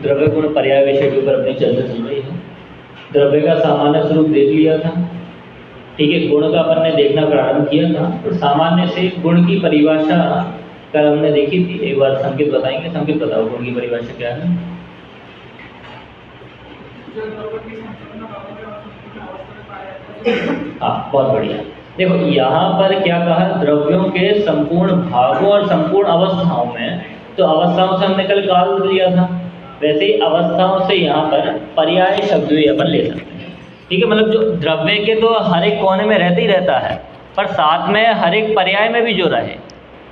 द्रव्य गुण पर्याय विषय के ऊपर अपनी चर्चा चल रही है। द्रव्य का सामान्य स्वरूप देख लिया था, ठीक है। गुण का अपन ने देखना प्रारंभ किया था। तो सामान्य से गुण की परिभाषा कल हमने देखी थी। एक बार संकेत बताएंगे, संकेत बताओ गुण की परिभाषा क्या है। हाँ, बहुत बढ़िया। देखो यहाँ पर क्या कहा, द्रव्यों के संपूर्ण भागों और संपूर्ण अवस्थाओं में। तो अवस्थाओं से हमने कल काल लिया था, वैसे ही अवस्थाओं से यहाँ पर पर्याय शब्द भी अपन ले सकते हैं, ठीक है। मतलब जो द्रव्य के तो हर एक कोने में रहते ही रहता है, पर साथ में हर एक पर्याय में भी जो रहे,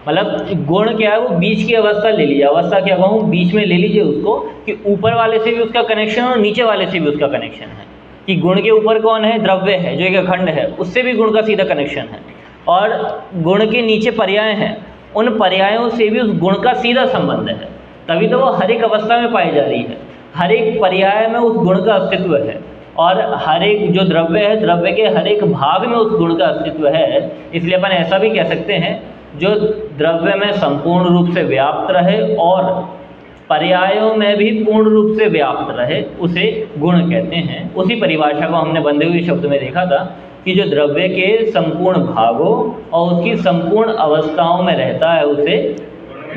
मतलब गुण क्या है, वो बीच की अवस्था ले लीजिए। अवस्था क्या कहूँ, बीच में ले लीजिए उसको, कि ऊपर वाले से भी उसका कनेक्शन और नीचे वाले से भी उसका कनेक्शन है। कि गुण के ऊपर कौन है, द्रव्य है, जो एक अखंड है, उससे भी गुण का सीधा कनेक्शन है। और गुण के नीचे पर्याय हैं, उन पर्यायों से भी उस गुण का सीधा संबंध है। तभी तो वो हर एक अवस्था में पाई जा रही है। हर एक पर्याय में उस गुण का अस्तित्व है, और हर एक जो द्रव्य है, द्रव्य के हर एक भाग में उस गुण का अस्तित्व है। इसलिए अपन ऐसा भी कह सकते हैं, जो द्रव्य में संपूर्ण रूप से व्याप्त रहे और पर्यायों में भी पूर्ण रूप से व्याप्त रहे, उसे गुण कहते हैं। उसी परिभाषा को हमने बंधे हुए शब्द में देखा था, कि जो द्रव्य के संपूर्ण भागों और उसकी संपूर्ण अवस्थाओं में रहता है, उसे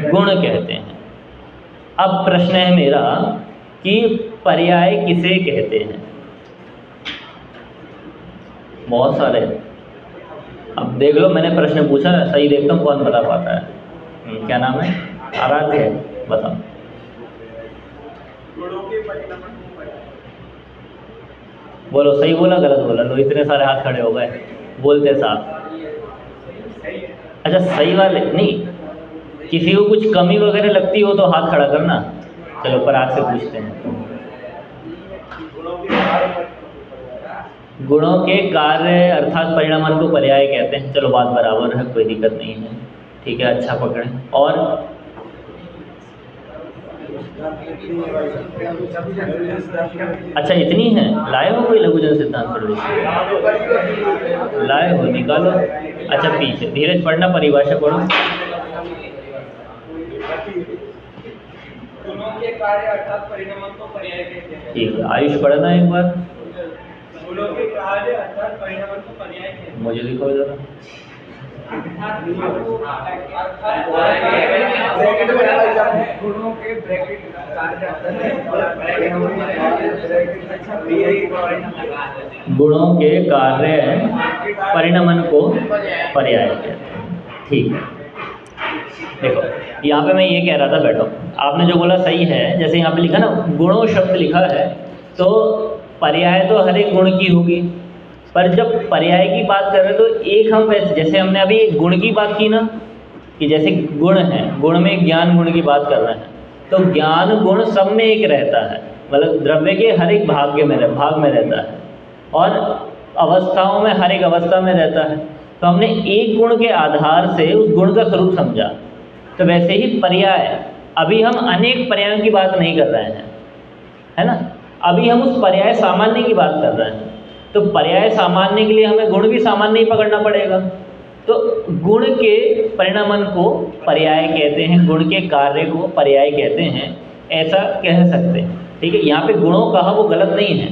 गुण कहते हैं। अब प्रश्न है मेरा कि पर्याय किसे कहते हैं। बहुत सारे, अब देख लो, मैंने प्रश्न पूछा, सही देखता हूँ कौन बता पाता है। क्या नाम है, आराध्य, बताओ। बोलो, सही बोला गलत बोला? लो, इतने सारे हाथ खड़े हो गए, बोलते साथ। अच्छा, सही वाले नहीं, किसी को कुछ कमी वगैरह लगती हो तो हाथ खड़ा करना। चलो पराग से पूछते हैं। गुणों के कार्य अर्थात परिणामन को पर्याय कहते हैं। चलो बात बराबर है, कोई दिक्कत नहीं है, ठीक है, अच्छा पकड़े। और अच्छा, इतनी है, लाए हो कोई लघुजन सिद्धांत प्रवृत्ति? लाए हो, निकालो। अच्छा, पीछे धीरज पढ़ना, परिभाषा पढ़ो। गुणों के कार्य अर्थात परिणामन को पर्याय कहते हैं। ठीक है, आयुष पढ़ना एक बार। गुणों के कार्य अर्थात परिणामन को पर्याय कहते हैं। मुझे दिखाओ जरा। गुणों के ब्रैकेट गुणों के कार्य परिणामन को पर्याय कहते हैं, ठीक है। देखो यहाँ पे मैं ये कह रहा था, बैठो, आपने जो बोला सही है। जैसे यहाँ पे लिखा ना, गुणों शब्द लिखा है, तो पर्याय तो हर एक गुण की होगी, पर जब पर्याय की बात कर रहे हैं तो एक हम वैसे, जैसे हमने अभी गुण की बात की ना, कि जैसे गुण है, गुण में ज्ञान गुण की बात कर रहे हैं, तो ज्ञान गुण सब में एक रहता है, मतलब द्रव्य के हर एक भाग में रहता है, और अवस्थाओं में हर एक अवस्था में रहता है। तो हमने एक गुण के आधार से उस गुण का स्वरूप समझा। तो वैसे ही पर्याय, अभी हम अनेक पर्यायों की बात नहीं कर रहे हैं, है ना, अभी हम उस पर्याय सामान्य की बात कर रहे हैं। तो पर्याय सामान्य के लिए हमें गुण भी सामान्य ही पकड़ना पड़ेगा। तो गुण के परिणामन को पर्याय कहते हैं, गुण के कार्य को पर्याय कहते हैं, ऐसा कह सकते हैं, ठीक है। यहाँ पे गुणों कहा वो गलत नहीं है,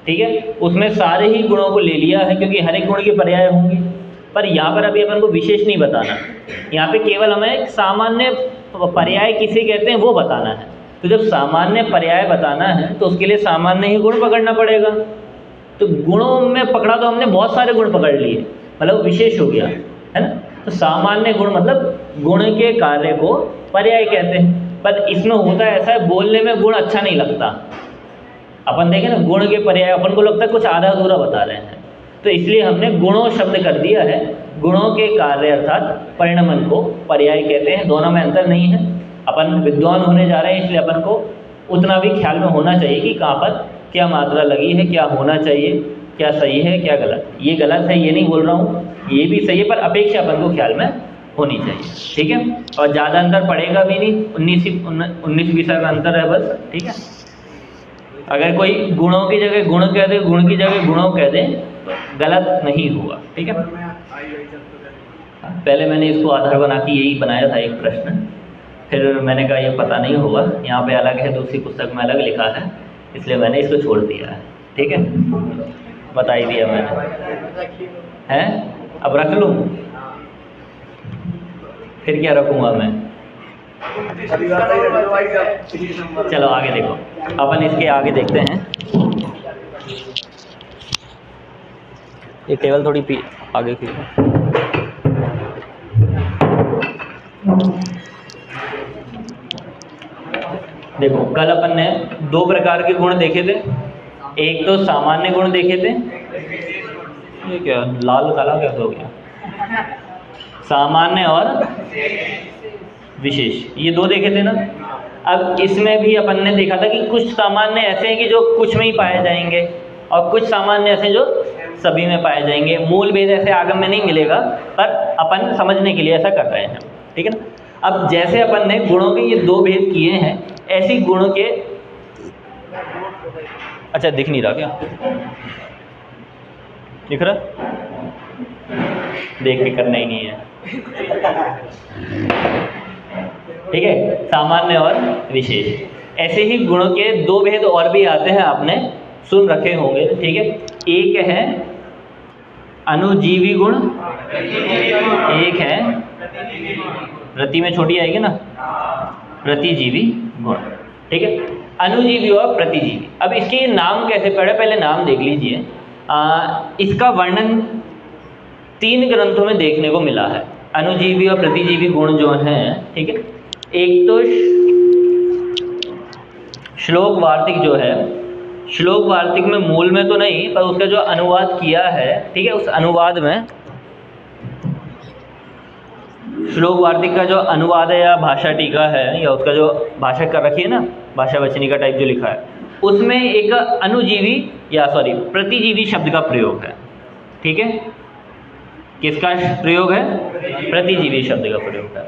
ठीक है, उसमें सारे ही गुणों को ले लिया है, क्योंकि हर एक गुण के पर्याय होंगे। पर यहाँ पर अभी अपन को विशेष नहीं बताना, यहाँ पे केवल हमें सामान्य पर्याय किसे कहते हैं वो बताना है। तो जब सामान्य पर्याय बताना है तो उसके लिए सामान्य ही गुण पकड़ना पड़ेगा। तो गुणों में पकड़ा तो हमने बहुत सारे गुण पकड़ लिए, मतलब विशेष हो गया, है ना। तो सामान्य गुण मतलब गुण के कार्य को पर्याय कहते हैं। पर इसमें होता ऐसा है, बोलने में गुण अच्छा नहीं लगता। अपन देखें ना, गुण के पर्याय अपन को लगता है कुछ आधा अधूरा बता रहे हैं, तो इसलिए हमने गुणों शब्द कर दिया है। गुणों के कार्य अर्थात परिणामन को पर्याय कहते हैं, दोनों में अंतर नहीं है। अपन विद्वान होने जा रहे हैं, इसलिए अपन को उतना भी ख्याल में होना चाहिए कि कहाँ पर क्या मात्रा लगी है, क्या होना चाहिए, क्या सही है क्या गलत। ये गलत है ये नहीं बोल रहा हूँ, ये भी सही है, पर अपेक्षा अपन को ख्याल में होनी चाहिए, ठीक है। और ज़्यादा अंतर पड़ेगा भी नहीं, 19-20 का अंतर है बस, ठीक है। अगर कोई गुणों की जगह गुण कह दे, गुण की जगह गुणों कह दे, गलत नहीं हुआ, ठीक है। पहले मैंने इसको आधार बना के यही बनाया था एक प्रश्न, फिर मैंने कहा ये पता नहीं होगा, यहाँ पे अलग है, दूसरी पुस्तक में अलग लिखा है, इसलिए मैंने इसको छोड़ दिया है, ठीक है। बता ही दिया मैंने, हैं? अब रख लूँ? फिर क्या रखूँगा मैं? चलो आगे देखो, अपन इसके आगे देखते हैं। ये टेबल थोड़ी आगे की देखो, कल अपन ने 2 प्रकार के गुण देखे थे। एक तो सामान्य गुण देखे थे, ये क्या लाल काला कैसे हो गया, सामान्य और विशेष, ये 2 देखे थे ना। अब इसमें भी अपन ने देखा था कि कुछ सामान्य ऐसे हैं कि जो कुछ में ही पाए जाएंगे, और कुछ सामान्य ऐसे जो सभी में पाए जाएंगे। मूल भेद ऐसे आगम में नहीं मिलेगा, पर अपन समझने के लिए ऐसा कर रहे हैं, ठीक है ना। अब जैसे अपन ने गुणों के ये 2 भेद किए हैं, ऐसी गुणों के, अच्छा दिख नहीं रहा क्या? दिख रहा? देख के करना ही नहीं है, ठीक है। सामान्य और विशेष, ऐसे ही गुणों के 2 भेद और भी आते हैं, आपने सुन रखे होंगे, ठीक है। एक है अनुजीवी गुण, एक है रति में छोटी आएगी ना, प्रतिजीवी गुण, ठीक है। अनुजीवी और प्रतिजीवी। अब इसके नाम कैसे पड़े, पहले नाम देख लीजिए। इसका वर्णन 3 ग्रंथों में देखने को मिला है, अनुजीवी और प्रतिजीवी गुण जो हैं, ठीक है। एक तो श्लोक वार्तिक जो है, श्लोक वार्तिक में मूल में तो नहीं, पर उसका जो अनुवाद किया है, ठीक है, उस अनुवाद में, श्लोक वार्तिक का जो अनुवाद है या भाषा टीका है, या उसका जो भाषा कर रखी है ना, भाषा वचनी का टाइप जो लिखा है, उसमें एक अनुजीवी या प्रतिजीवी शब्द का प्रयोग है, ठीक है। किसका प्रयोग है? प्रतिजीवी शब्द का प्रयोग है।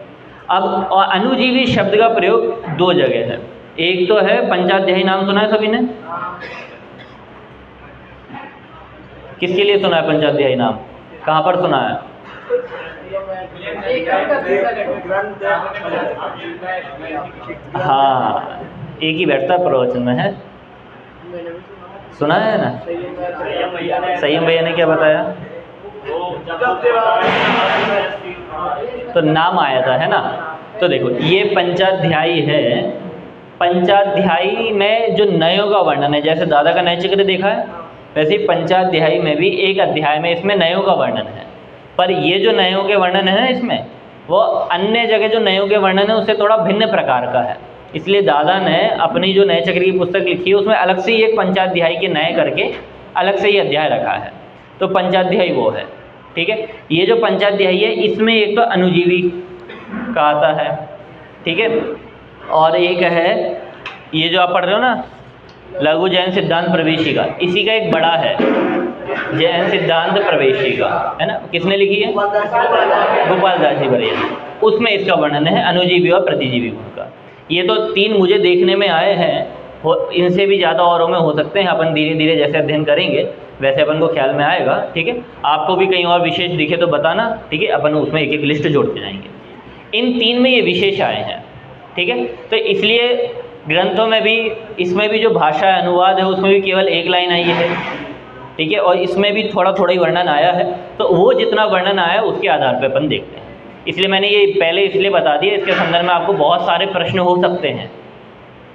अब और अनुजीवी शब्द का प्रयोग 2 जगह है। एक तो है पंचाध्यायी, नाम सुना है सभी ने? किसके लिए सुना है पंचाध्यायी नाम? कहाँ पर सुना है? हाँ, एक ही बैठता प्रवचन में है, सुना है ना? संयम भैया ने क्या बताया? तो नाम आया था, है ना। तो देखो, ये पंचाध्यायी है। पंचाध्यायी में जो नयों का वर्णन है, जैसे दादा का नय चक्र देखा है, वैसे ही पंचाध्यायी में भी एक अध्याय में इसमें नयों का वर्णन है। पर ये जो नयों के वर्णन है ना इसमें, वो अन्य जगह जो नयों के वर्णन है उससे थोड़ा भिन्न प्रकार का है। इसलिए दादा ने अपनी जो नय चक्र की पुस्तक लिखी है उसमें अलग से ही एक पंचाध्यायी के नय करके अलग से ही अध्याय रखा है। तो पंचाध्यायी वो है, ठीक है। ये जो पंचाध्यायी है इसमें एक तो अनुजीवी का आता है, ठीक है, और एक है ये जो आप पढ़ रहे हो ना, लघु जैन सिद्धांत प्रवेशिका, इसी का एक बड़ा है जैन सिद्धांत प्रवेशिका, है ना। किसने लिखी है? गोपाल दास जी बरिया। उसमें इसका वर्णन है अनुजीवी और प्रतिजीवी गुण का। ये तो 3 मुझे देखने में आए हैं, इनसे भी ज़्यादा औरों में हो सकते हैं। अपन धीरे धीरे जैसे अध्ययन करेंगे वैसे अपन को ख्याल में आएगा, ठीक है। आपको भी कहीं और विशेष दिखे तो बताना, ठीक है। अपन उसमें एक एक लिस्ट जोड़ते जाएंगे। इन 3 में ये विशेष आए हैं, ठीक है। तो इसलिए ग्रंथों में भी, इसमें भी जो भाषा अनुवाद है उसमें भी केवल 1 लाइन आई है, ठीक है। और इसमें भी थोड़ा थोड़ा ही वर्णन आया है। तो वो जितना वर्णन आया उसके आधार पर अपन देखते हैं। इसलिए मैंने ये पहले इसलिए बता दिया, इसके संदर्भ में आपको बहुत सारे प्रश्न हो सकते हैं,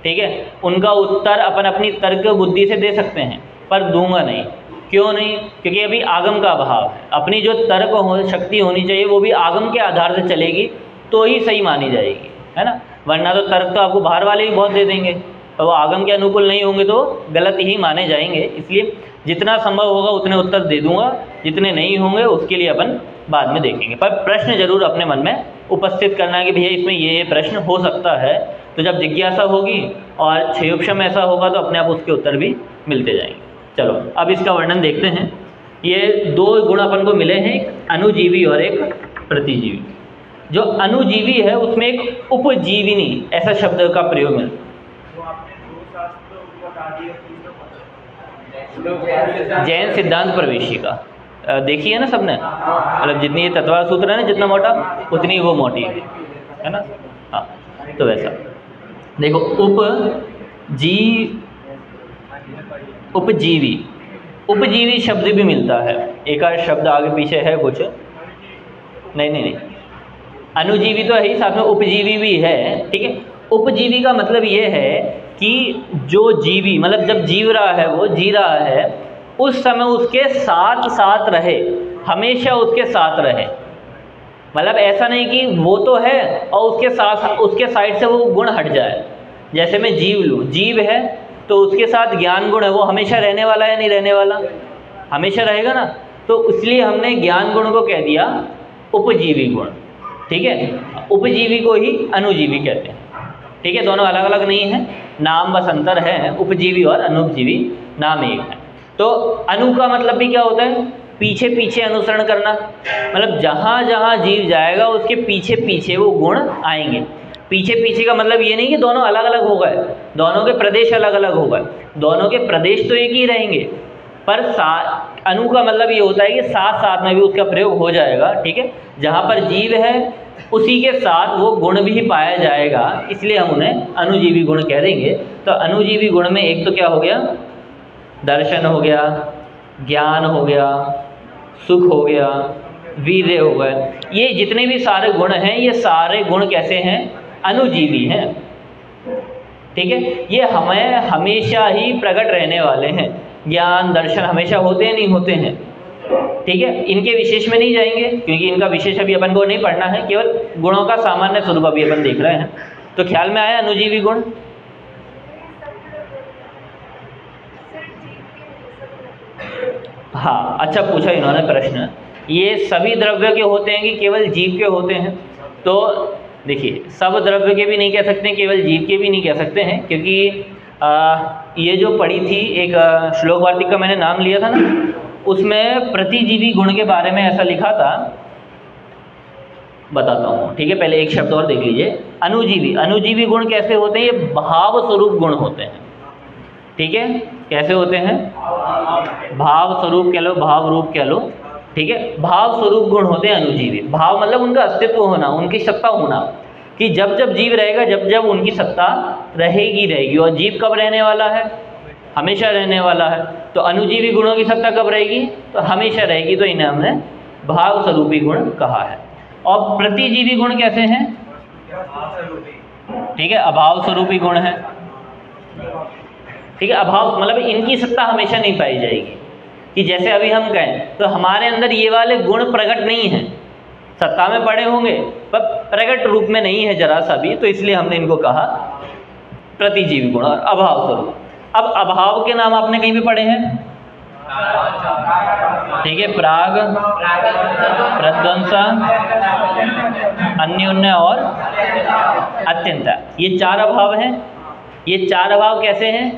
ठीक है। उनका उत्तर अपन अपनी तर्क बुद्धि से दे सकते हैं, पर दूंगा नहीं। क्यों नहीं? क्योंकि अभी आगम का अभाव है। अपनी जो तर्क शक्ति होनी चाहिए वो भी आगम के आधार से चलेगी तो ही सही मानी जाएगी, है ना। वरना तो तर्क तो आपको बाहर वाले ही बहुत दे देंगे, और वो आगम के अनुकूल नहीं होंगे तो गलत ही माने जाएंगे। इसलिए जितना संभव होगा उतने उत्तर दे दूंगा, जितने नहीं होंगे उसके लिए अपन बाद में देखेंगे। पर प्रश्न जरूर अपने मन में उपस्थित करना है कि भैया इसमें ये प्रश्न हो सकता है। तो जब जिज्ञासा होगी और क्षयोपम ऐसा होगा तो अपने आप उसके उत्तर भी मिलते जाएंगे। चलो अब इसका वर्णन देखते हैं। ये 2 गुण अपन को मिले हैं, एक अनुजीवी और एक प्रतिजीवी। जो अणुजीवी है उसमें एक उपजीविनी ऐसा शब्द का प्रयोग मिलता है। तो आपने दो शास्त्र बता दिए, तीसरा जैन सिद्धांत प्रवेशिका देखी है ना सबने, मतलब जितनी ये तत्वार सूत्र है ना, जितना मोटा उतनी वो मोटी है ना। हाँ, तो वैसा देखो उपजीवी, उपजीवी शब्द भी मिलता है, एक आध शब्द आगे पीछे है कुछ, नहीं, अणुजीवी तो है ही, साथ में उपजीवी भी है, ठीक है। उपजीवी का मतलब ये है कि जो जीवी, मतलब जब जीव रहा है, वो जी रहा है, उस समय उसके साथ साथ रहे, हमेशा उसके साथ रहे। मतलब ऐसा नहीं कि वो तो है और उसके साथ उसके साइड से वो गुण हट जाए। जैसे मैं जीव लूँ, जीव है तो उसके साथ ज्ञान गुण है, वो हमेशा रहने वाला है, नहीं रहने वाला, हमेशा रहेगा ना। तो इसलिए हमने ज्ञान गुण को कह दिया उपजीवी गुण, ठीक है। उपजीवी को ही अणुजीवी कहते हैं, ठीक है। दोनों अलग अलग नहीं है, नाम बस अंतर है, उपजीवी और अनुपजीवी नाम एक है। तो अनु का मतलब भी क्या होता है, पीछे पीछे अनुसरण करना, मतलब जहाँ जहाँ जीव जाएगा उसके पीछे पीछे वो गुण आएंगे। पीछे पीछे का मतलब ये नहीं कि दोनों अलग अलग हो गए, दोनों के प्रदेश अलग अलग हो गए, दोनों के प्रदेश तो एक ही रहेंगे, पर अनु का मतलब ये होता है कि साथ साथ में भी उसका प्रयोग हो जाएगा, ठीक है। जहाँ पर जीव है उसी के साथ वो गुण भी पाया जाएगा, इसलिए हम उन्हें अणुजीवी गुण कह देंगे। तो अणुजीवी गुण में एक तो क्या हो गया, दर्शन हो गया, ज्ञान हो गया, सुख हो गया, वीर्य हो गए, ये जितने भी सारे गुण हैं, ये सारे गुण कैसे हैं, अणुजीवी हैं, ठीक है। ये हमें हमेशा ही प्रकट रहने वाले हैं। ज्ञान दर्शन हमेशा होते हैं, नहीं होते हैं, ठीक है। इनके विशेष में नहीं जाएंगे क्योंकि इनका विशेष अभी अपन को नहीं पढ़ना है, केवल गुणों का सामान्य स्वरूप अभी अपन देख रहे हैं। तो ख्याल में आया अणुजीवी गुण। हाँ, अच्छा पूछा इन्होंने प्रश्न, ये सभी द्रव्य के होते हैं कि केवल जीव के होते हैं। तो देखिए, सब द्रव्य के भी नहीं कह सकते, केवल जीव के भी नहीं कह सकते हैं, क्योंकि ये जो पढ़ी थी एक श्लोक वार्तिक का मैंने नाम लिया था ना, उसमें प्रतिजीवी गुण के बारे में ऐसा लिखा था, बताता हूँ, ठीक है। पहले एक शब्द और देख लीजिए, अणुजीवी। अणुजीवी गुण कैसे होते हैं, ये भाव स्वरूप गुण होते हैं, ठीक है। कैसे होते हैं, भाव स्वरूप कह लो, भाव रूप कह लो, ठीक है। भाव स्वरूप गुण होते हैं अणुजीवी। भाव मतलब उनका अस्तित्व होना, उनकी सत्ता होना, कि जब जब जीव रहेगा, जब जब उनकी सत्ता रहेगी। और जीव कब रहने वाला है, हमेशा रहने वाला है। तो अणुजीवी गुणों की सत्ता कब रहेगी, तो हमेशा रहेगी, तो इन्हें हमने भाव स्वरूपी गुण कहा है। और प्रतिजीवी गुण कैसे हैं, ठीक है, अभाव स्वरूपी गुण है, ठीक है। अभाव मतलब इनकी सत्ता हमेशा नहीं पाई जाएगी, कि जैसे अभी हम कहें तो हमारे अंदर ये वाले गुण प्रकट नहीं हैं, सत्ता में पड़े होंगे पर प्रकट रूप में नहीं है जरा सा भी, तो इसलिए हमने इनको कहा प्रतिजीवी गुण और अभाव स्वरूप। अब अभाव के नाम आपने कहीं भी पढ़े हैं, ठीक है, प्राग, प्रध्वंस, अन्योन्य और अत्यंत, ये चार अभाव हैं। ये चार अभाव कैसे हैं,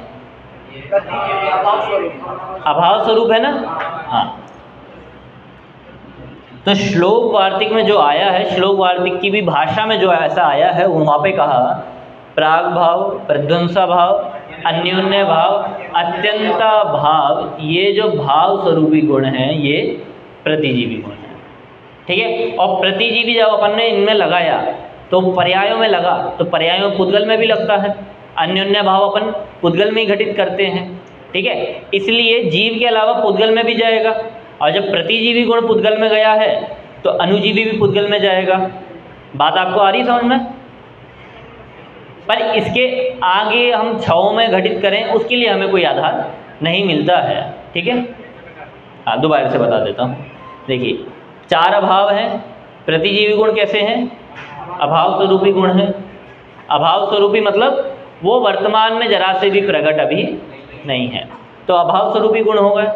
अभाव स्वरूप है ना। हाँ, तो श्लोक वार्तिक में जो आया है, श्लोक वार्तिक की भी भाषा में जो ऐसा आया है, वहाँ पे कहा प्राग भाव, प्रध्वंसा भाव, अन्योन्य भाव, अत्यंत भाव, ये जो भाव स्वरूपी गुण हैं ये प्रतिजीवी गुण हैं, ठीक है। और प्रतिजीवी जब अपन ने इनमें लगाया तो पर्यायों में लगा, तो पर्यायों में पुद्गल में भी लगता है, अन्योन्य भाव अपन पुद्गल में ही घटित करते हैं, ठीक है। इसलिए जीव के अलावा पुद्गल में भी जाएगा, और जब प्रतिजीवी गुण पुद्गल में गया है तो अणुजीवी भी पुद्गल में जाएगा। बात आपको आ रही समझ में। पर इसके आगे हम छओं में घटित करें उसके लिए हमें कोई आधार नहीं मिलता है, ठीक है। हाँ, दोबारा से बता देता हूँ। देखिए, चार अभाव हैं। प्रतिजीवी गुण कैसे हैं, अभाव स्वरूपी गुण हैं। अभाव स्वरूपी मतलब वो वर्तमान में जरा से भी प्रकट अभी नहीं है, तो अभाव स्वरूपी गुण हो गए।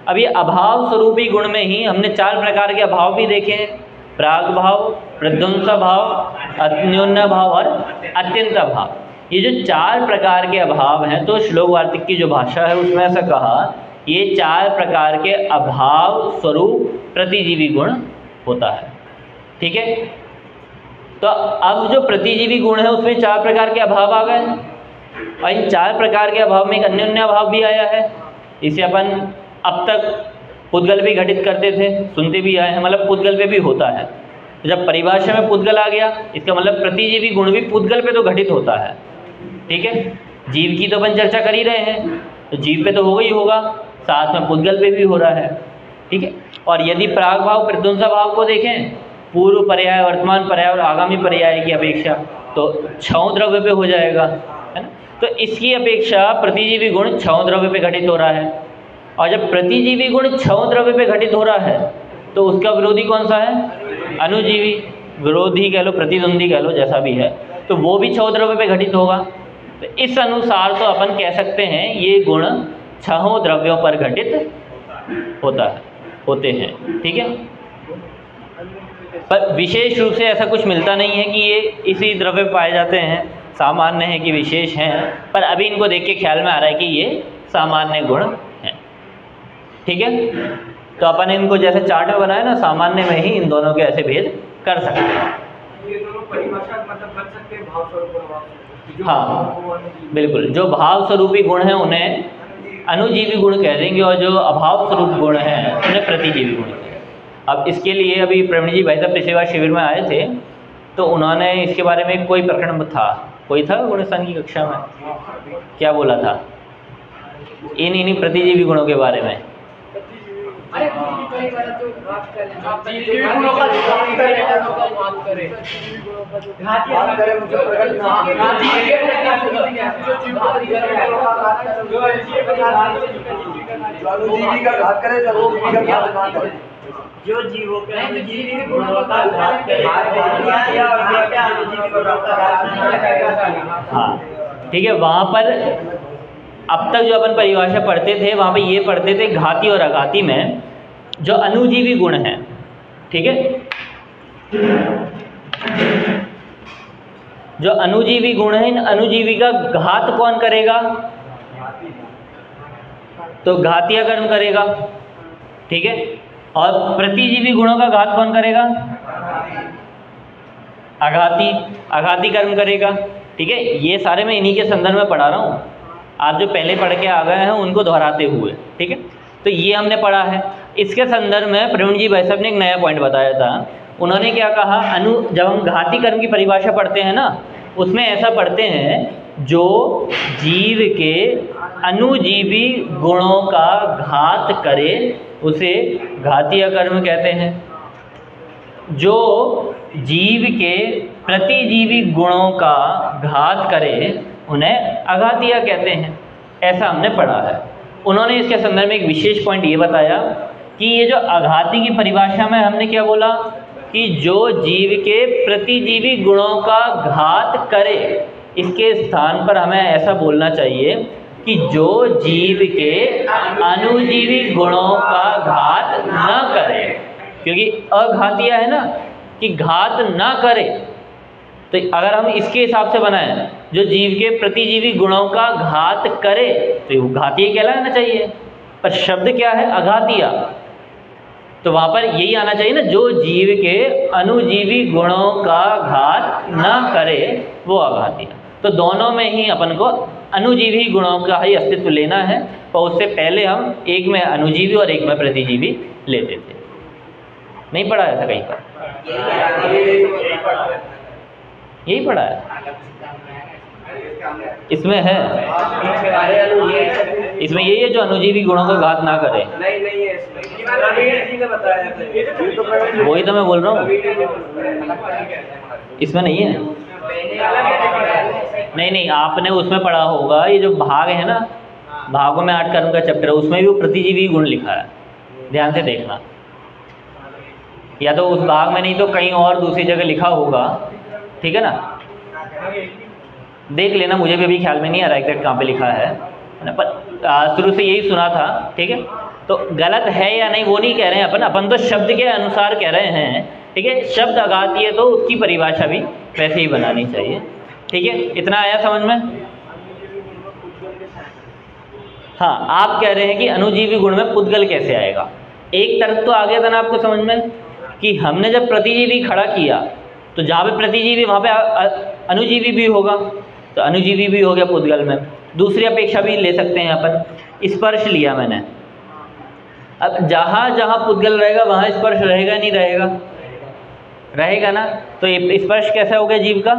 अब ये अभाव स्वरूपी गुण में ही हमने चार प्रकार के अभाव भी देखे हैं, प्राग भाव, प्रध्वंस भाव, अन्योन्य भाव और अत्यंत भाव। ये जो चार प्रकार के अभाव हैं, तो श्लोक वार्तिक की जो भाषा है उसमें ऐसा कहा, ये चार प्रकार के अभाव स्वरूप प्रतिजीवी गुण होता है, ठीक है। तो अब जो प्रतिजीवी गुण है उसमें 4 प्रकार के अभाव आ गए, और इन 4 प्रकार के अभाव में एक अन्योन्य अभाव भी आया है। इसे अपन अब तक पुद्गल भी घटित करते थे, सुनते भी आए हैं, मतलब पुद्गल पे भी होता है। तो जब परिभाषा में पुद्गल आ गया, इसका मतलब प्रतिजीवी गुण भी पुद्गल पे तो घटित होता है। ठीक है, जीव की तो अपन चर्चा कर ही रहे हैं, तो जीव पे तो होगा ही होगा, साथ में पुद्गल पे भी हो रहा है। ठीक है, और यदि प्राग भाव प्रतिध्वंसा भाव को देखें, पूर्व पर्याय, वर्तमान पर्याय और आगामी पर्याय की अपेक्षा, तो क्षव द्रव्य पे हो जाएगा, है ना। तो इसकी अपेक्षा प्रतिजीवी गुण क्षव द्रव्य पे घटित हो रहा है, और जब प्रतिजीवी गुण क्षव द्रव्य पे घटित हो रहा है तो उसका विरोधी कौन सा है? अनुजीवी। विरोधी कह लो, प्रतिद्वंदी कह लो, जैसा भी है, तो वो भी क्षव द्रव्य पे घटित होगा। तो इस अनुसार तो अपन कह सकते हैं ये गुण क्षव द्रव्यों पर घटित होते हैं। ठीक है, पर विशेष रूप से ऐसा कुछ मिलता नहीं है कि ये इसी द्रव्य पाए जाते हैं, सामान्य है कि विशेष हैं, पर अभी इनको देख के ख्याल में आ रहा है कि ये सामान्य गुण हैं। ठीक है, तो अपन इनको जैसे चार्ट में बनाए ना, सामान्य में ही इन दोनों के ऐसे भेद कर सकते हैं। ये दोनों परिभाषा मतलब बन सकते हैं भाव स्वरूप और अभाव स्वरूप। हाँ बिल्कुल, जो भाव स्वरूपी गुण हैं उन्हें अनुजीवी गुण कह देंगे, और जो अभाव स्वरूप गुण हैं उन्हें प्रतिजीवी गुण कहेंगे। अब इसके लिए अभी प्रवीण जी भाई साहब पिछली बार शिविर में आए थे, तो उन्होंने इसके बारे में कोई प्रकरण था, कोई था गुणस्थान की कक्षा में, क्या बोला था इन्हीं प्रतिजीवी गुणों के बारे में? अरे जो जीवों के अनुजीवी गुणों का घात करे। हाँ ठीक है, वहाँ पर अब तक जो अपन परिभाषा पढ़ते थे वहाँ पे ये पढ़ते थे घाती और अघाती में जो अनुजीवी गुण हैं। ठीक है, जो अनुजीवी गुण है, इन अनुजीवी का घात कौन करेगा? तो घातीय कर्म करेगा। ठीक है, और प्रतिजीवी गुणों का घात कौन करेगा? आघाती कर्म करेगा। ठीक है, ये सारे मैं इन्हीं के संदर्भ में पढ़ा रहा हूँ, आप जो पहले पढ़ के आ गए हैं उनको दोहराते हुए। ठीक है, तो ये हमने पढ़ा है। इसके संदर्भ में प्रवीण जी भाई साहब ने एक नया पॉइंट बताया था। उन्होंने क्या कहा, जब हम घाती कर्म की परिभाषा पढ़ते हैं ना, उसमें ऐसा पढ़ते हैं जो जीव के अनुजीवी गुणों का घात करे उसे घातीय कर्म कहते हैं, जो जीव के प्रतिजीवी गुणों का घात करे उन्हें अघातीय कहते हैं। ऐसा हमने पढ़ा है। उन्होंने इसके संदर्भ में एक विशेष पॉइंट ये बताया कि ये जो अघाती की परिभाषा में हमने क्या बोला कि जो जीव के प्रतिजीवी गुणों का घात करे, इसके स्थान पर हमें ऐसा बोलना चाहिए कि जो जीव के अनुजीवी गुणों का घात न करे, क्योंकि अघातीय है ना कि घात ना करे। तो अगर हम इसके हिसाब से बनाएं जो जीव के प्रतिजीवी गुणों का घात करे तो वो घातीय कहलाना चाहिए, पर शब्द क्या है? अघातीय। तो वहाँ पर यही आना चाहिए ना, जो जीव के अनुजीवी गुणों का घात ना करे वो अघातीय। तो दोनों में ही अपन को अनुजीवी गुणों का ही अस्तित्व लेना है, और उससे पहले हम एक में अनुजीवी और एक में प्रतिजीवी लेते थे। नहीं पढ़ा ऐसा कहीं पर? यही पढ़ा है, इसमें है, इसमें यही है जो अनुजीवी गुणों का घात ना करे। नहीं है इसमें, वही तो मैं बोल रहा हूँ, इसमें नहीं है। नहीं, आपने उसमें पढ़ा होगा, ये जो भाग है ना, भागों में 8 कर्म का चैप्टर है, उसमें भी वो प्रतिजीवी गुण लिखा है, ध्यान से देखना। या तो उस भाग में नहीं तो कहीं और दूसरी जगह लिखा होगा। ठीक है ना, देख लेना, मुझे भी अभी ख्याल में नहीं आ रहा एग्जैक्ट कहाँ पे लिखा है ना, पर शुरू से यही सुना था। ठीक है, तो गलत है या नहीं वो नहीं कह रहे हैं अपन तो शब्द के अनुसार कह रहे हैं। ठीक है, शब्द अघातीय है तो उसकी परिभाषा भी वैसे ही बनानी चाहिए। ठीक है, इतना आया समझ में? हाँ, आप कह रहे हैं कि अनुजीवी गुण में पुद्गल कैसे आएगा। एक तर्क तो आ गया था ना आपको समझ में कि हमने जब प्रतिजीवी खड़ा किया तो जहाँ पे प्रतिजीवी वहाँ पे अनुजीवी भी होगा, तो अनुजीवी भी हो गया पुद्गल में। दूसरी अपेक्षा भी ले सकते हैं अपन, स्पर्श लिया मैंने। अब जहाँ जहाँ पुद्गल रहेगा वहाँ स्पर्श रहेगा नहीं रहेगा? रहेगा ना। तो ये स्पर्श कैसा हो गया जीव का?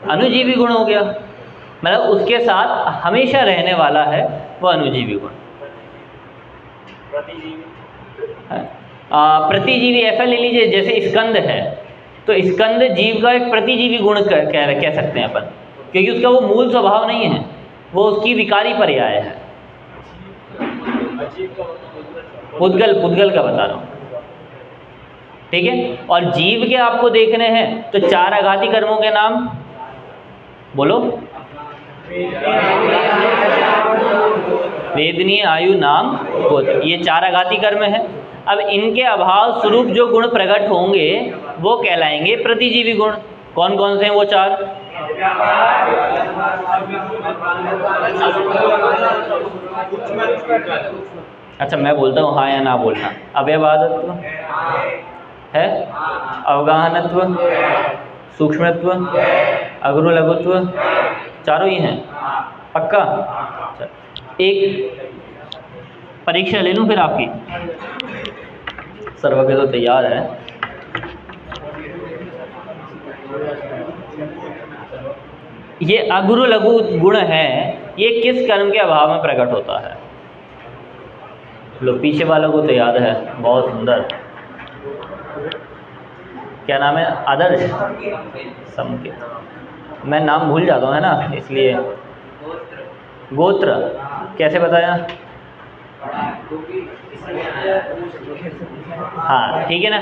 अनुजीवी गुण हो गया, मतलब उसके साथ हमेशा रहने वाला है वो अनुजीवी गुण। प्रतिजीवी ऐसा ले लीजिए जैसे स्कंद है, तो स्कंद जीव का एक प्रतिजीवी गुण कह सकते हैं अपन, क्योंकि उसका वो मूल स्वभाव नहीं है, वो उसकी विकारी पर्याय है। पुद्गल का बता रहा हूँ, ठीक है। और जीव के आपको देखने हैं तो 4 आघाती कर्मों के नाम बोलो। वेदनीय, आयु, नाम, गोत्र, ये 4 आघाती कर्म है। अब इनके अभाव स्वरूप जो गुण प्रकट होंगे वो कहलाएंगे प्रतिजीवी गुण। कौन कौन से हैं वो 4? अच्छा मैं बोलता हूँ हाँ या ना बोलना। अव्ययवादत्व है, अवगाहनत्व, सूक्ष्मत्व, अग्र लघुत्व, चारों ही हैं पक्का? एक परीक्षा ले लूँ फिर आपकी, सर्व के तो तैयार है। ये अगुरु लघु गुण है, ये किस कर्म के अभाव में प्रकट होता है? लो पीछे वालों को तो याद है, बहुत सुंदर। क्या नाम है? आदर्श संकेत। मैं नाम भूल जाता हूँ है ना, इसलिए। गोत्र कैसे बताया? हाँ ठीक है ना।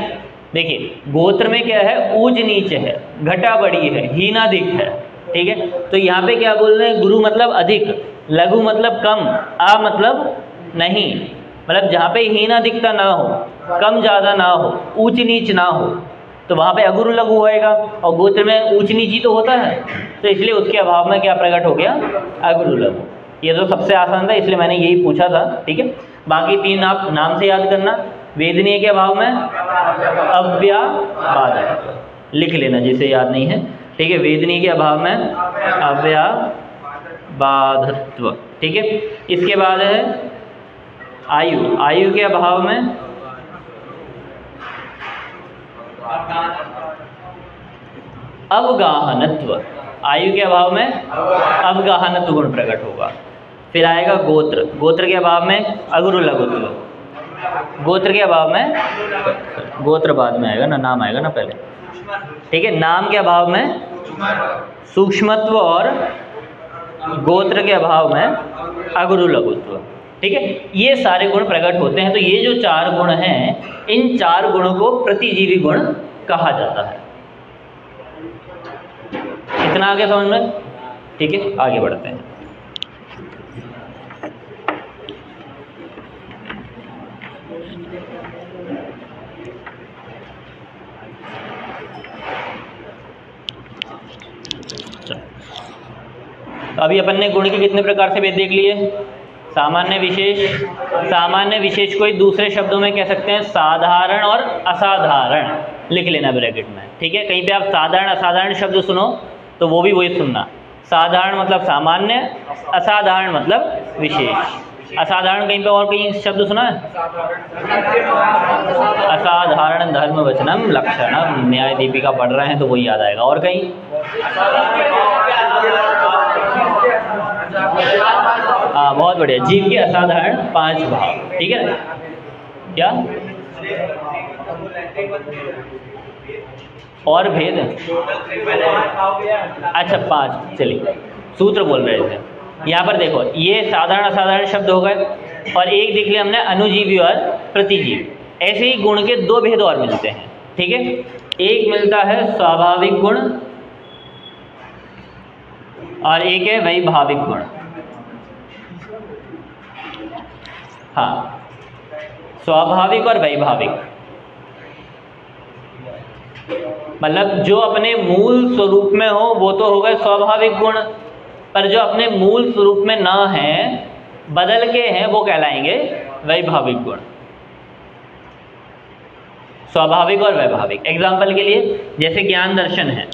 देखिए गोत्र में क्या है? ऊंच नीच है, घटा बड़ी है, हीनाधिक है, ठीक है। तो यहाँ पे क्या बोल रहे हैं? गुरु मतलब अधिक, लघु मतलब कम, आ मतलब नहीं, मतलब जहाँ पे हीनाधिकता ना हो, कम ज़्यादा ना हो, ऊंच नीच ना हो, तो वहाँ पे अगुरु लघु होएगा। और गोत्र में ऊंच नीच ही तो होता है, तो इसलिए उसके अभाव में क्या प्रकट हो गया? अगुरु लघु। ये तो सबसे आसान था, इसलिए मैंने यही पूछा था, ठीक है। बाकी 3 आप नाम से याद करना। वेदनीय के अभाव में अव्याबाधत्व, लिख लेना जिसे याद नहीं है, ठीक है। वेदनीय के अभाव में अव्याबाधत्व, ठीक है। इसके बाद है आयु, आयु के अभाव में अवगाहनत्व, आयु के अभाव में अवगाहनत्व गुण प्रकट होगा। फिर आएगा गोत्र, गोत्र के अभाव में अगुरु लघुत्व, गोत्र के अभाव में, गोत्र बाद में आएगा ना, नाम आएगा ना पहले, ठीक है। नाम के अभाव में सूक्ष्मत्व और गोत्र के अभाव में अगुरु लघुत्व, ठीक है। ये सारे गुण प्रकट होते हैं। तो ये जो 4 गुण हैं, इन 4 गुणों को प्रतिजीवी गुण कहा जाता है। इतना आगे समझ में, ठीक है। आगे बढ़ते हैं। तो अभी अपन ने गुण के कितने प्रकार से भेद देख लिए? सामान्य विशेष, सामान्य विशेष को ही दूसरे शब्दों में कह सकते हैं साधारण और असाधारण, लिख लेना ब्रैकेट में, ठीक है। कहीं पे आप साधारण असाधारण शब्द सुनो तो वो भी वही सुनना। साधारण मतलब सामान्य, असाधारण मतलब विशेष। असाधारण कहीं पे और कहीं शब्द सुना है? असाधारण धर्म वचनम लक्षणम, न्याय दीपिका पढ़ रहे हैं तो वही याद आएगा। और कहीं? हाँ बहुत बढ़िया, जीव के असाधारण 5 भाव, ठीक है। क्या और भेद? अच्छा 5, चलिए सूत्र बोल रहे थे। यहाँ पर देखो, ये साधारण असाधारण शब्द हो गए, और एक देख लिया हमने अनुजीवी और प्रतिजीवी। ऐसे ही गुण के 2 भेद और मिलते हैं, ठीक है। एक मिलता है स्वाभाविक गुण और एक है वैभाविक गुण। हाँ, स्वाभाविक और वैभाविक मतलब जो अपने मूल स्वरूप में हो वो तो हो गए स्वाभाविक गुण, पर जो अपने मूल स्वरूप में ना है, बदल के हैं, वो कहलाएंगे वैभाविक गुण। स्वाभाविक और वैभाविक। एग्जाम्पल के लिए जैसे ज्ञान दर्शन है,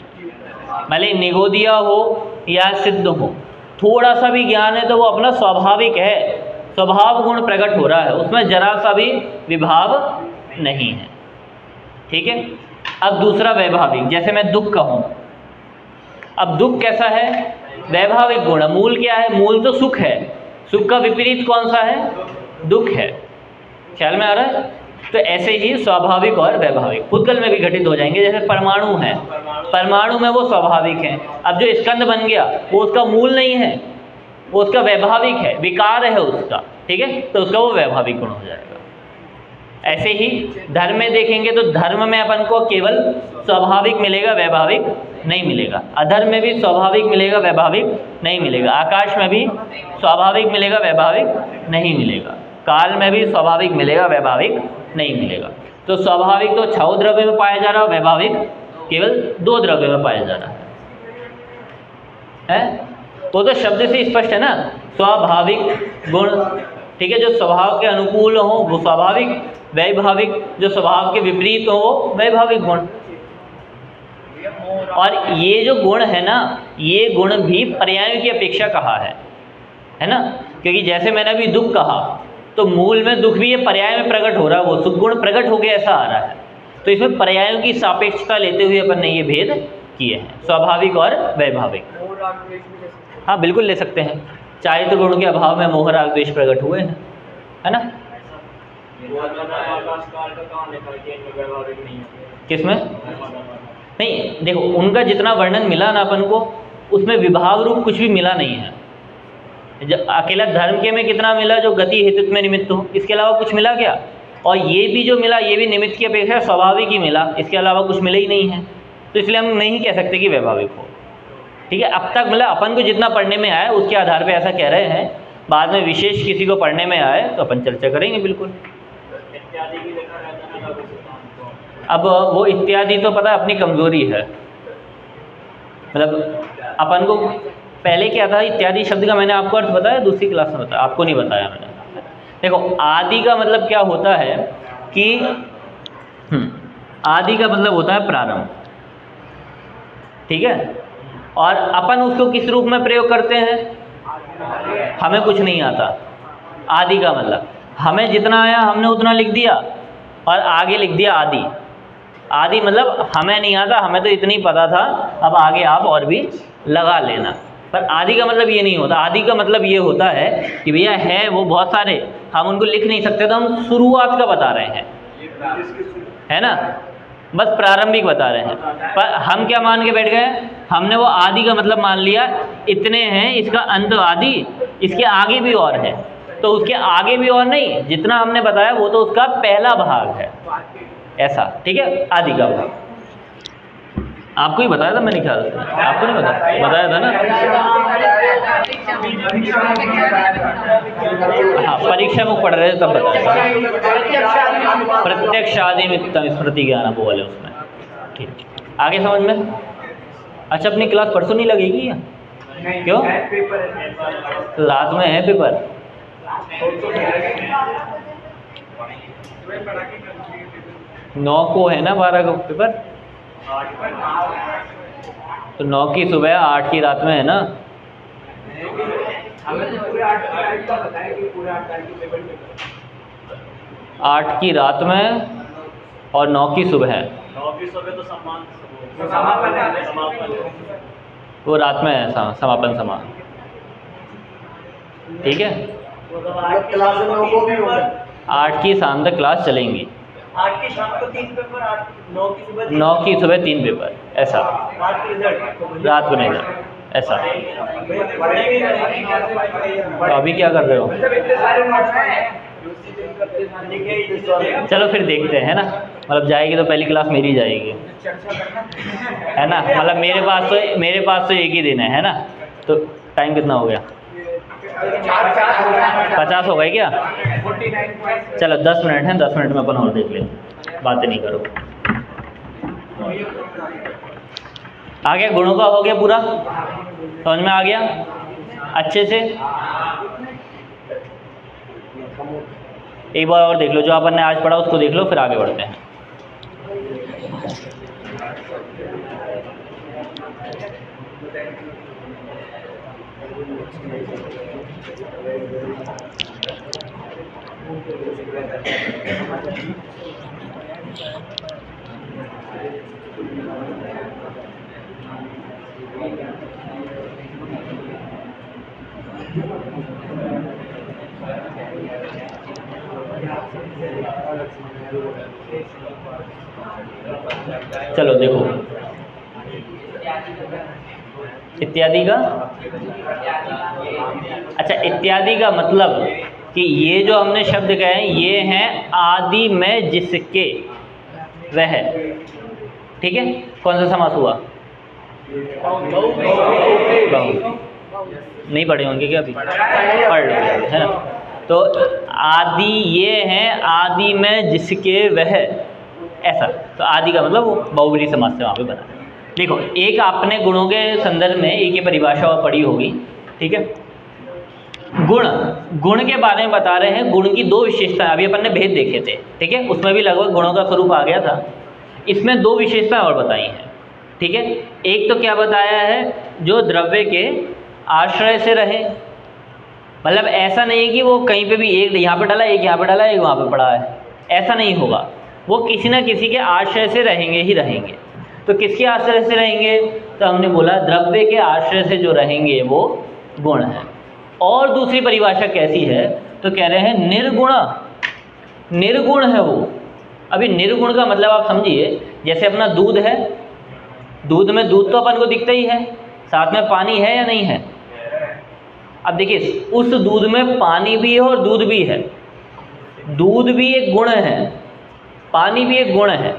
भले निगोदिया हो या सिद्ध हो, थोड़ा सा भी ज्ञान है तो वो अपना स्वाभाविक है, स्वभाव गुण प्रकट हो रहा है, उसमें जरा सा भी विभाव नहीं है। ठीक है। अब दूसरा वैभाविक, जैसे मैं दुख कहूँ, अब दुख कैसा है? वैभाविक गुण। मूल क्या है? मूल तो सुख है, सुख का विपरीत कौन सा है? दुख है। ख्याल में आ रहा है? तो ऐसे ही स्वाभाविक और वैभाविक पुद्गल में भी घटित हो जाएंगे। जैसे परमाणु है, परमाणु में वो स्वाभाविक है, अब जो स्कंद बन गया वो उसका मूल नहीं है, वो उसका वैभाविक है, विकार है उसका। ठीक है, तो उसका वो वैभाविक गुण हो जाएगा। ऐसे ही धर्म में देखेंगे तो धर्म में अपन को केवल स्वाभाविक मिलेगा, वैभाविक नहीं मिलेगा। अधर्म में भी स्वाभाविक मिलेगा, वैभाविक नहीं मिलेगा। आकाश में भी स्वाभाविक मिलेगा, वैभाविक नहीं मिलेगा। काल में भी स्वाभाविक मिलेगा, वैभाविक नहीं मिलेगा। तो स्वाभाविक तो 6 द्रव्य में पाया जा रहा है, वैभाविक केवल 2 द्रव्य में पाया जा रहा है। वो तो शब्द से स्पष्ट है ना, स्वाभाविक गुण। ठीक है, जो स्वभाव के अनुकूल हो वो स्वाभाविक, वैभाविक जो स्वभाव के विपरीत हो वो वैभाविक गुण। और ये जो गुण है ना, ये गुण भी पर्यायों की अपेक्षा कहा है ना, क्योंकि जैसे मैंने अभी दुख कहा तो मूल में दुख भी ये पर्याय में प्रकट हो रहा है, वो सुख गुण प्रकट हो गया ऐसा आ रहा है। तो इसमें पर्यायों की सापेक्षता लेते हुए अपन ने ये भेद किए हैं, स्वाभाविक और वैभाविक। हाँ बिल्कुल ले सकते हैं। चारित्र गुण के अभाव में मोह राग द्वेष प्रकट हुए हैं, है ना। किसमें? नहीं, देखो उनका जितना वर्णन मिला ना अपन को, उसमें विभाव रूप कुछ भी मिला नहीं है। जब अकेला धर्म के में कितना मिला, जो गति हेतु में निमित्त हो, इसके अलावा कुछ मिला क्या? और ये भी जो मिला ये भी निमित्त की अपेक्षा स्वाभाविक ही मिला, इसके अलावा कुछ मिला ही नहीं है। तो इसलिए हम नहीं कह सकते कि वैभाविक हो। ठीक है, अब तक मतलब अपन को जितना पढ़ने में आया उसके आधार पे ऐसा कह रहे हैं, बाद में विशेष किसी को पढ़ने में आए तो अपन चर्चा करेंगे बिल्कुल। अब वो इत्यादि तो पता है अपनी कमजोरी है, मतलब अपन को पहले क्या था, इत्यादि शब्द का मैंने आपको अर्थ बताया दूसरी क्लास में बताया, आपको नहीं बताया मैंने। देखो आदि का मतलब क्या होता है कि आदि का मतलब होता है प्रारंभ। ठीक है, और अपन उसको किस रूप में प्रयोग करते हैं? हमें कुछ नहीं आता। आदि का मतलब हमें जितना आया हमने उतना लिख दिया और आगे लिख दिया आदि। आदि मतलब हमें नहीं आता, हमें तो इतनी पता था, अब आगे आप और भी लगा लेना। पर आदि का मतलब ये नहीं होता। आदि का मतलब ये होता है कि भैया है वो बहुत सारे, हम उनको लिख नहीं सकते, तो हम शुरुआत का बता रहे हैं, है ना, बस प्रारंभिक बता रहे हैं। पर हम क्या मान के बैठ गए, हमने वो आदि का मतलब मान लिया इतने हैं, इसका अंत आदि, इसके आगे भी और है, तो उसके आगे भी और नहीं, जितना हमने बताया वो तो उसका पहला भाग है, ऐसा। ठीक है, आदि का भाग आपको ही बताया था मैंने, ख्याल से आपको नहीं बताया था ना। हाँ, परीक्षा में पढ़ रहे थे तब बताया, प्रत्यक्ष आदि में स्मृति ज्ञान वो वाले उसमें। ठीक, आगे समझ में। अच्छा, अपनी क्लास परसों नहीं लगेगी या क्यों? रात में है पेपर। नौ को है ना 12 को पेपर, तो 9 की सुबह 8 की रात में है ना। आठ की रात में और 9 की सुबह है। 9 की सुबह तो समापन वो रात में है समापन समान। ठीक है, 8 की शाम तक क्लास चलेंगी। 8 की शाम को 3 पेपर, 9 की सुबह 3 पेपर, ऐसा रात को नहीं ऐसा। तो अभी क्या कर रहे हो? चलो फिर देखते हैं ना, मतलब जाएगी तो पहली क्लास मेरी जाएगी, है ना। मतलब मेरे पास तो एक ही दिन है ना। तो टाइम कितना हो गया? 50 हो गए क्या? चलो 10 मिनट हैं, 10 मिनट में अपन और देख लें, बातें नहीं करो। आ गया, गुणों का हो गया पूरा, समझ में आ गया अच्छे से। एक बार और देख लो, जो अपन ने आज पढ़ा उसको देख लो, फिर आगे बढ़ते हैं। चलो देखो, इत्यादि का, अच्छा इत्यादि का मतलब कि ये जो हमने शब्द कहे ये हैं आदि में जिसके वह, ठीक है। कौन सा समास हुआ? बहु। नहीं पढ़े होंगे क्या? अभी पढ़ लो है ना। तो आदि ये हैं आदि में जिसके वह, ऐसा। तो आदि का मतलब वो बहुब्रीहि समास से वहाँ पे बना। देखो, एक आपने गुणों के संदर्भ में एक ही परिभाषा और पढ़ी होगी, ठीक है। गुण के बारे में बता रहे हैं। गुण की दो विशेषताएं, अभी अपन ने भेद देखे थे, ठीक है, उसमें भी लगभग गुणों का स्वरूप आ गया था। इसमें दो विशेषताएं और बताई हैं, ठीक है। एक तो क्या बताया है, जो द्रव्य के आश्रय से रहे, मतलब ऐसा नहीं है कि वो कहीं पे भी एक यहाँ पे डाला, एक यहाँ पे डाला, एक वहाँ पे पड़ा है, ऐसा नहीं होगा। वो किसी ना किसी के आश्रय से रहेंगे ही रहेंगे। तो किसके आश्रय से रहेंगे? तो हमने बोला द्रव्य के आश्रय से जो रहेंगे वो गुण है। और दूसरी परिभाषा कैसी है? तो कह रहे हैं निर्गुण, निर्गुण है वो। अभी निर्गुण का मतलब आप समझिए, जैसे अपना दूध है, दूध में दूध तो अपन को दिखता ही है, साथ में पानी है या नहीं है? अब देखिए, उस दूध में पानी भी है और दूध भी है। दूध भी एक गुण है, पानी भी एक गुण है,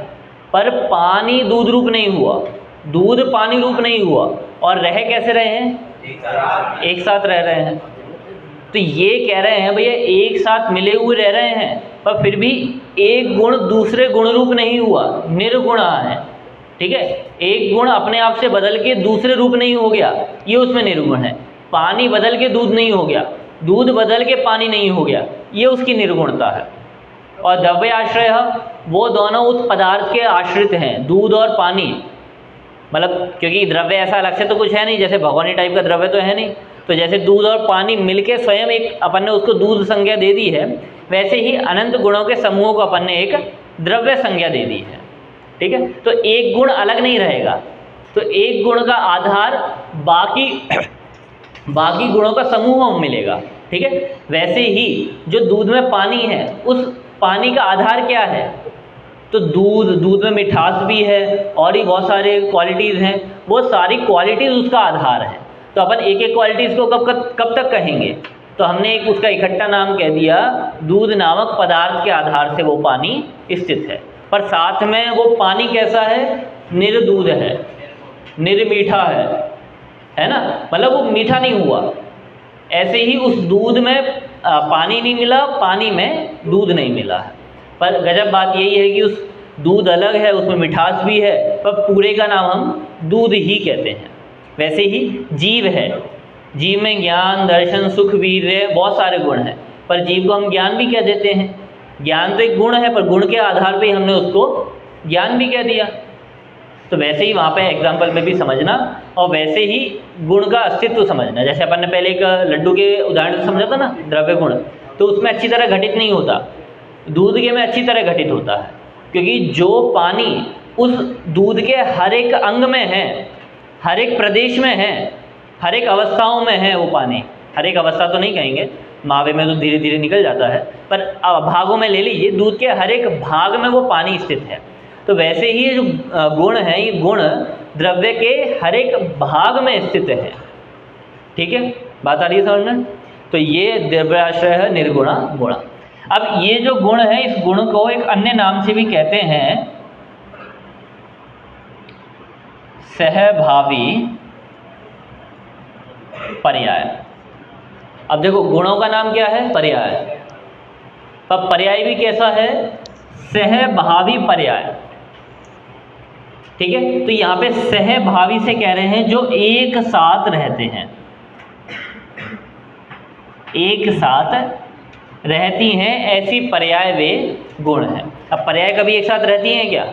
पर पानी दूध रूप नहीं हुआ, दूध पानी रूप नहीं हुआ। और रह कैसे रहे हैं? एक साथ रह रहे हैं। तो ये कह रहे हैं भैया एक साथ मिले हुए रह रहे हैं, पर फिर भी एक गुण दूसरे गुण रूप नहीं हुआ, निर्गुण है, ठीक है। एक गुण अपने आप से बदल के दूसरे रूप नहीं हो गया, ये उसमें निर्गुण है। पानी बदल के दूध नहीं हो गया, दूध बदल के पानी नहीं हो गया, ये उसकी निर्गुणता है। और द्रव्य आश्रय, वो दोनों उस पदार्थ के आश्रित हैं, दूध और पानी। मतलब क्योंकि द्रव्य ऐसा अलग से तो कुछ है नहीं, जैसे भगवानी टाइप का द्रव्य तो है नहीं। तो जैसे दूध और पानी मिलके स्वयं एक अपन ने उसको दूध संज्ञा दे दी है, वैसे ही अनंत गुणों के समूह को अपन ने एक द्रव्य संज्ञा दे दी है, ठीक है। तो एक गुण अलग नहीं रहेगा, तो एक गुण का आधार बाकी गुणों का समूह मिलेगा, ठीक है। वैसे ही जो दूध में पानी है, उस पानी का आधार क्या है? तो दूध में मिठास भी है और भी बहुत सारे क्वालिटीज़ हैं, वो सारी क्वालिटीज़ उसका आधार है। तो अपन एक एक क्वालिटीज़ को कब तक कहेंगे? तो हमने एक उसका इकट्ठा नाम कह दिया, दूध नामक पदार्थ के आधार से वो पानी स्थित है। पर साथ में वो पानी कैसा है? निर्दूध है, निर्मीठा है ना, मतलब वो मीठा नहीं हुआ। ऐसे ही उस दूध में पानी नहीं मिला, पानी में दूध नहीं मिला है। पर गजब बात यही है कि उस दूध अलग है, उसमें मिठास भी है, पर पूरे का नाम हम दूध ही कहते हैं। वैसे ही जीव है, जीव में ज्ञान, दर्शन, सुख, वीर्य बहुत सारे गुण हैं, पर जीव को हम ज्ञान भी कह देते हैं। ज्ञान तो एक गुण है, पर गुण के आधार पे हमने उसको ज्ञान भी कह दिया। तो वैसे ही वहाँ पे एग्जाम्पल में भी समझना, और वैसे ही गुण का अस्तित्व समझना। जैसे अपन ने पहले एक लड्डू के उदाहरण से समझा था ना, द्रव्य गुण, तो उसमें अच्छी तरह घटित नहीं होता, दूध के में अच्छी तरह घटित होता है। क्योंकि जो पानी उस दूध के हर एक अंग में है, हर एक प्रदेश में है, हर एक अवस्थाओं में है, वो पानी, हर एक अवस्था तो नहीं कहेंगे, मावे में तो धीरे धीरे निकल जाता है, पर भागों में ले लीजिए, दूध के हर एक भाग में वो पानी स्थित है। तो वैसे ही जो गुण है, ये गुण द्रव्य के हर एक भाग में स्थित है, ठीक है, बात आ रही है समझ में? तो ये द्रव्याश्रय है निर्गुणा गुण। अब ये जो गुण है, इस गुण को एक अन्य नाम से भी कहते हैं सहभावी पर्याय। अब देखो, गुणों का नाम क्या है? पर्याय। अब पर्याय भी कैसा है? सहभावी पर्याय, ठीक है। तो यहाँ पे सहभावी से कह रहे हैं जो एक साथ रहते हैं, एक साथ रहती हैं, ऐसी पर्याय वे गुण हैं। अब पर्याय कभी एक साथ रहती हैं क्या?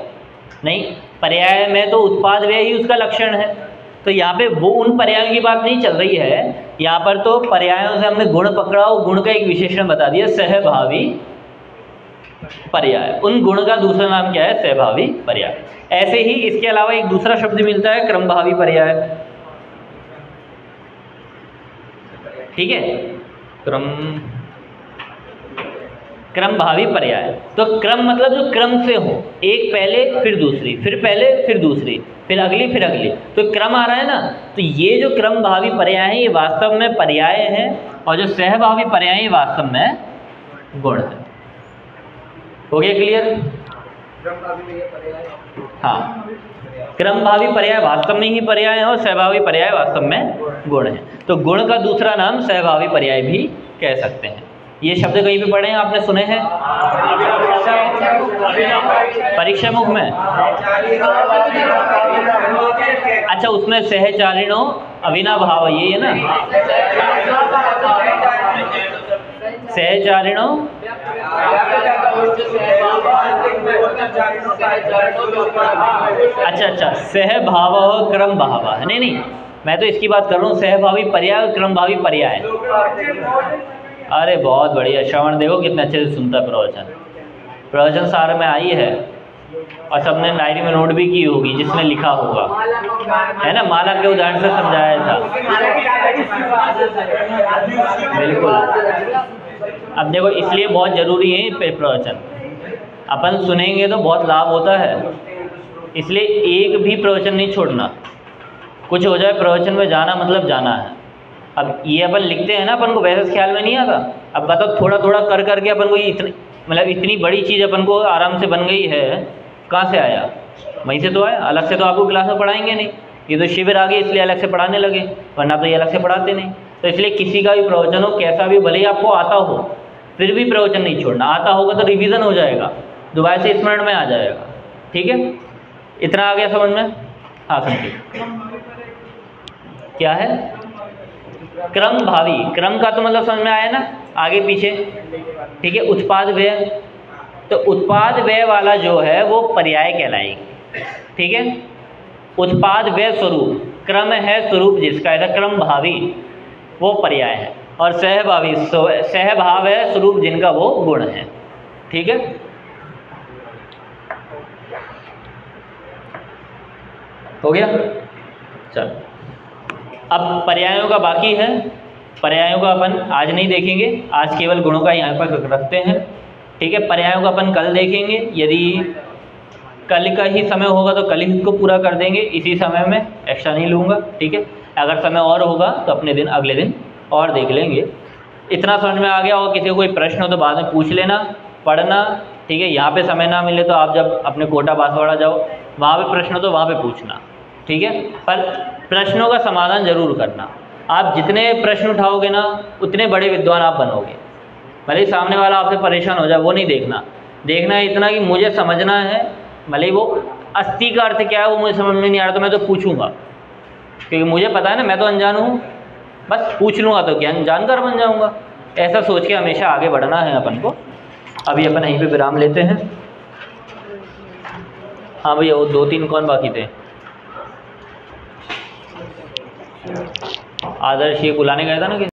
नहीं, पर्याय में तो उत्पाद व्यय ही उसका लक्षण है। तो यहाँ पे वो उन पर्यायों की बात नहीं चल रही है, यहाँ पर तो पर्यायों से हमने गुण पकड़ा और गुण का एक विशेषण बता दिया, सहभावी पर्याय। उन गुण का दूसरा नाम क्या है? सहभावी पर्याय। ऐसे ही इसके अलावा एक दूसरा शब्द मिलता है, क्रमभावी पर्याय। ठीक है, क्रमभावी पर्याय। तो क्रम मतलब जो क्रम से हो, एक पहले फिर दूसरी, फिर पहले फिर दूसरी, फिर अगली फिर अगली, तो क्रम आ रहा है ना। तो ये जो क्रमभावी पर्याय है ये वास्तव में पर्याय है, और जो सहभावी पर्याय ये वास्तव में गुण है। हो गया क्लियर? हाँ, क्रमभावी पर्याय वास्तव में ही पर्याय है और सहभावी पर्याय वास्तव में गुण है। तो गुण का दूसरा नाम सहभावी पर्याय भी कह सकते हैं। ये शब्द कहीं पे पढ़े हैं आपने, सुने हैं परीक्षा मुख में? अच्छा, उसमें सहचारिणो अविनाभाव, ये है ना, सहचारिणो। अच्छा, सहभाव क्रम भाव, नहीं, मैं तो इसकी बात कर रहा हूँ, सहभावी पर्याय और क्रमभावी पर्याय। अरे बहुत बढ़िया, श्रवण देखो कितने अच्छे से सुनता है प्रवचन सार में आई है, और सबने डायरी में नोट भी की होगी जिसने लिखा होगा, है ना। माला के उदाहरण से समझाया था, बिल्कुल। अब देखो, इसलिए बहुत ज़रूरी है प्रवचन, अपन सुनेंगे तो बहुत लाभ होता है, इसलिए एक भी प्रवचन नहीं छोड़ना। कुछ हो जाए प्रवचन में जाना मतलब जाना है। अब ये अपन लिखते हैं ना, अपन को वैसे ख्याल में नहीं आता। अब बताओ, थोड़ा थोड़ा कर करके अपन को इतनी बड़ी चीज़ अपन को आराम से बन गई है, कहाँ से आया? वहीं से तो आया, अलग से तो आपको क्लास में पढ़ाएंगे नहीं। ये तो शिविर आ गए इसलिए अलग से पढ़ाने लगे, वरना तो ये अलग से पढ़ाते नहीं। तो इसलिए किसी का भी प्रवचन हो, कैसा भी, भले ही आपको आता हो, फिर भी प्रवचन नहीं छोड़ना। आता होगा तो रिवीजन हो जाएगा, दोबारा से स्मरण में आ जाएगा। ठीक है, इतना आ गया समझ में? हाँ, समझिए क्या है क्रम भावी। क्रम का तो मतलब समझ में आया ना, आगे पीछे। ठीक है, उत्पाद व्यय, तो उत्पाद व्यय वाला जो है वो पर्याय कहलाएगी। ठीक है, उत्पाद व्यय स्वरूप, क्रम है स्वरूप जिसका, ऐसा क्रम भावी वो पर्याय है, और सहभावी सहभाव है स्वरूप जिनका, वो गुण है। ठीक है, हो गया? चल, अब पर्यायों का बाकी है। पर्यायों का अपन आज नहीं देखेंगे, आज केवल गुणों का यहाँ पर रखते हैं। ठीक है, पर्यायों का अपन कल देखेंगे। यदि कल का ही समय होगा तो कल ही इसको पूरा कर देंगे, इसी समय में, एक्स्ट्रा नहीं लूँगा। ठीक है, अगर समय और होगा तो अपने दिन अगले दिन और देख लेंगे। इतना समझ में आ गया, और किसी को कोई प्रश्न हो तो बाद में पूछ लेना, पढ़ना। ठीक है, यहाँ पे समय ना मिले तो आप जब अपने कोटा बांसवाड़ा जाओ, वहाँ पे प्रश्न हो तो वहाँ पे पूछना। ठीक है, पर प्रश्नों का समाधान जरूर करना। आप जितने प्रश्न उठाओगे ना, उतने बड़े विद्वान आप बनोगे। भले सामने वाला आपसे परेशान हो जाए, वो नहीं देखना। देखना है इतना कि मुझे समझना है, भले वो अस्थि का अर्थ क्या है वो मुझे समझ में नहीं आ रहा तो मैं तो पूछूंगा, क्योंकि मुझे पता है ना, मैं तो अनजान हूँ, बस पूछ लूँगा तो ज्ञान जानकार बन जाऊँगा। ऐसा सोच के हमेशा आगे बढ़ना है अपन को। अभी अपन यहीं पे विराम लेते हैं। हाँ भैया, वो 2-3 कौन बाकी थे? आदर्श ये बुलाने गया था ना कि